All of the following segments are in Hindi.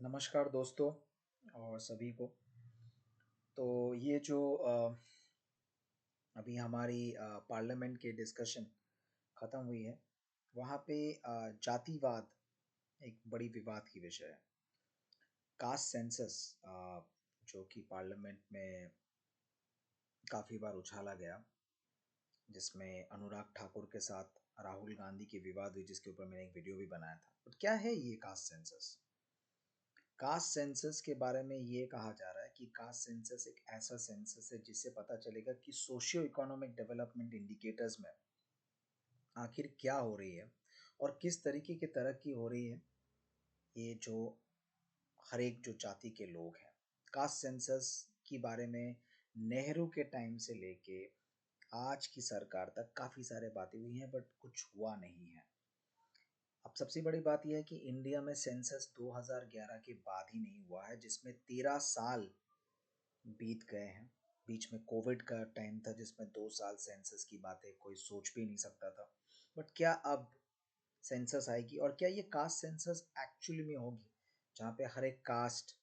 नमस्कार दोस्तों और सभी को। तो ये जो अभी हमारी पार्लियामेंट की डिस्कशन ख़त्म हुई है, वहाँ पे जातिवाद एक बड़ी विवाद की विषय है। कास्ट सेंसस जो कि पार्लियामेंट में काफ़ी बार उछाला गया, जिसमें अनुराग ठाकुर के साथ राहुल गांधी की विवाद हुई, जिसके ऊपर मैंने एक वीडियो भी बनाया था। बट क्या है ये कास्ट सेंसस? कास्ट सेंसस के बारे में ये कहा जा रहा है कि कास्ट सेंसस एक ऐसा सेंसस है जिससे पता चलेगा कि सोशियो इकोनॉमिक डेवलपमेंट इंडिकेटर्स में आखिर क्या हो रही है और किस तरीके की तरक्की हो रही है, ये जो हर एक जो जाति के लोग हैं। कास्ट सेंसस के बारे में नेहरू के टाइम से लेके आज की सरकार तक काफ़ी सारे बातें हुई हैं, बट कुछ हुआ नहीं है। अब सबसे बड़ी बात यह है कि इंडिया में सेंसस 2011 के बाद ही नहीं हुआ है, जिसमें 13 साल बीत गए हैं। बीच में कोविड का टाइम था, जिसमें 2 साल सेंसस की बातें कोई सोच भी नहीं सकता था। बट क्या अब सेंसस आएगी और क्या ये कास्ट सेंसस एक्चुअली में होगी, जहाँ पे हर एक कास्ट,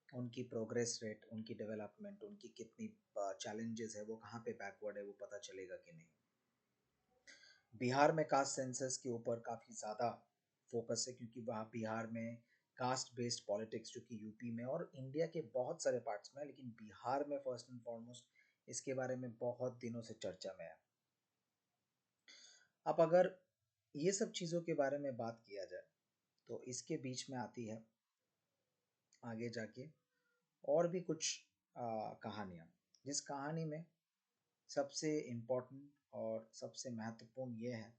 उनकी प्रोग्रेस रेट, उनकी डेवलपमेंट, उनकी कितनी चैलेंजेस है, वो कहाँ पे बैकवर्ड है, वो पता चलेगा कि नहीं? बिहार में कास्ट सेंसस के ऊपर काफ़ी ज़्यादा फोकस है, क्योंकि वहाँ बिहार में कास्ट बेस्ड पॉलिटिक्स, जो कि यूपी में और इंडिया के बहुत सारे पार्ट्स में है, लेकिन बिहार में फर्स्ट एंड फॉरमोस्ट इसके बारे में बहुत दिनों से चर्चा में है। अब अगर ये सब चीज़ों के बारे में बात किया जाए, तो इसके बीच में आती है आगे जाके और भी कुछ कहानियाँ, जिस कहानी में सबसे इम्पोर्टेंट और सबसे महत्वपूर्ण ये है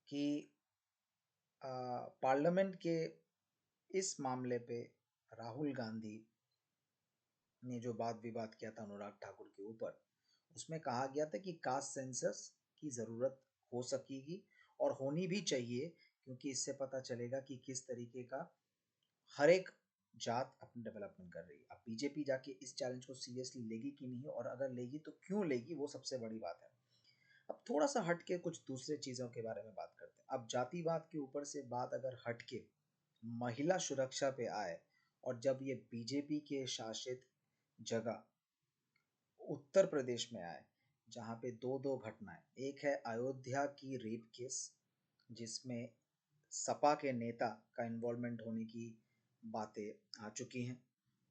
कि पार्लियामेंट के इस मामले पे राहुल गांधी ने जो वाद विवाद किया था अनुराग ठाकुर के ऊपर, उसमें कहा गया था कि कास्ट सेंसस की ज़रूरत हो सकेगी और होनी भी चाहिए, क्योंकि इससे पता चलेगा कि किस तरीके का हर एक जात अपनी डेवलपमेंट कर रही है। अब बीजेपी जाके इस चैलेंज को सीरियसली लेगी कि नहीं, और अगर लेगी तो क्यों लेगी, वो सबसे बड़ी बात है। अब थोड़ा सा हट के कुछ दूसरे चीज़ों के बारे में बात करते हैं। अब जातिवाद के ऊपर से बात अगर हट के महिला सुरक्षा पे आए, और जब ये बीजेपी के शासित जगह उत्तर प्रदेश में आए, जहाँ पे दो दो घटनाएं, एक है अयोध्या की रेप केस, जिसमें सपा के नेता का इन्वॉल्वमेंट होने की बातें आ चुकी हैं,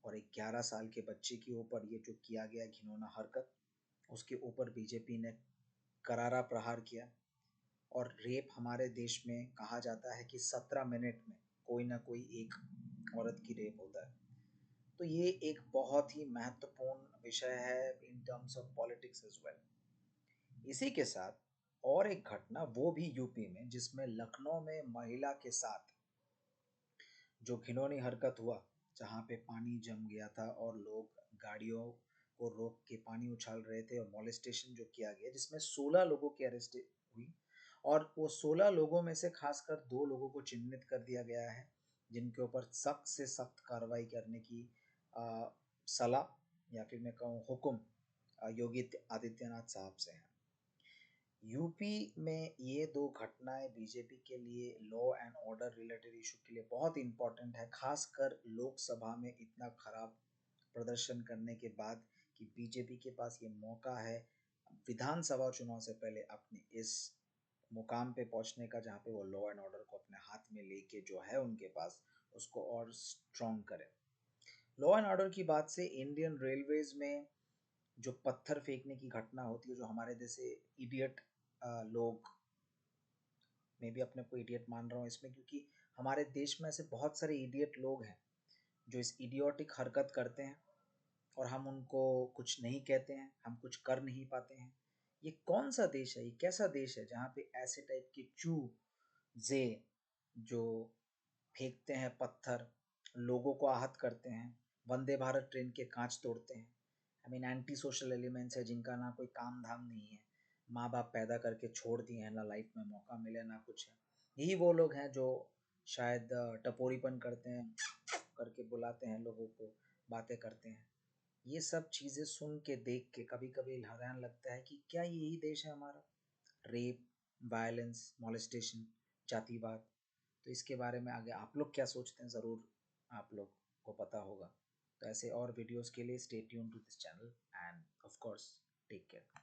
और एक 11 साल के बच्चे के ऊपर ये जो किया गया घिनौना हरकत, उसके ऊपर बीजेपी ने करारा प्रहार किया। और रेप हमारे देश में कहा जाता है कि 17 मिनट में कोई ना कोई एक औरत की रेप होता है। तो ये एक बहुत ही महत्वपूर्ण विषय है in terms of politics as well. इसी के साथ और एक घटना, वो भी यूपी में, जिसमें लखनऊ में महिला के साथ जो घिनौनी हरकत हुआ, जहाँ पे पानी जम गया था और लोग गाड़ियों को रोक के पानी उछाल रहे थे, और मॉलेस्टेशन जो किया गया, जिसमें 16 लोगों की अरेस्ट हुई, और वो 16 लोगों में से खासकर 2 लोगों को चिन्हित कर दिया गया है, जिनके ऊपर सख्त से सख्त कार्रवाई करने की आ, सलाह, या फिर मैं कहूँ हुक्म, योगी आदित्यनाथ साहब से है। यूपी में ये दो घटनाएं बीजेपी के लिए law and order related issue के लिए बहुत इंपॉर्टेंट है, खासकर लोकसभा में इतना खराब प्रदर्शन करने के बाद, कि बीजेपी के पास ये मौका है विधानसभा चुनाव से पहले अपने इस मुकाम पे पहुंचने का, जहाँ पे वो लॉ एंड ऑर्डर को अपने हाथ में लेके जो है उनके पास, उसको और स्ट्रॉन्ग करें। लॉ एंड ऑर्डर की बात से इंडियन रेलवेज में जो पत्थर फेंकने की घटना होती है, जो हमारे जैसे इडियट लोग, मैं भी अपने को इडियट मान रहा हूँ इसमें, क्योंकि हमारे देश में ऐसे बहुत सारे इडियट लोग हैं जो इस इडियोटिक हरकत करते हैं, और हम उनको कुछ नहीं कहते हैं, हम कुछ कर नहीं पाते हैं। ये कौन सा देश है, ये कैसा देश है, जहाँ पे ऐसे टाइप के चूजे जो फेंकते हैं पत्थर, लोगों को आहत करते हैं, वंदे भारत ट्रेन के कांच तोड़ते हैं। I mean anti social elements है, जिनका ना कोई काम धाम नहीं है, माँ बाप पैदा करके छोड़ दिए हैं, ना लाइफ में मौका मिले ना कुछ है। यही वो लोग हैं जो शायद टपोरीपन करते हैं, करके बुलाते हैं लोगों को, बातें करते हैं। ये सब चीज़ें सुन के देख के कभी कभी हैरान लगता है कि क्या यही देश है हमारा? रेप, वायलेंस, मॉलेस्टेशन, जातिवाद। तो इसके बारे में आगे आप लोग क्या सोचते हैं, ज़रूर आप लोग को पता होगा। तो ऐसे और वीडियोस के लिए stay tune to this channel and of course take care.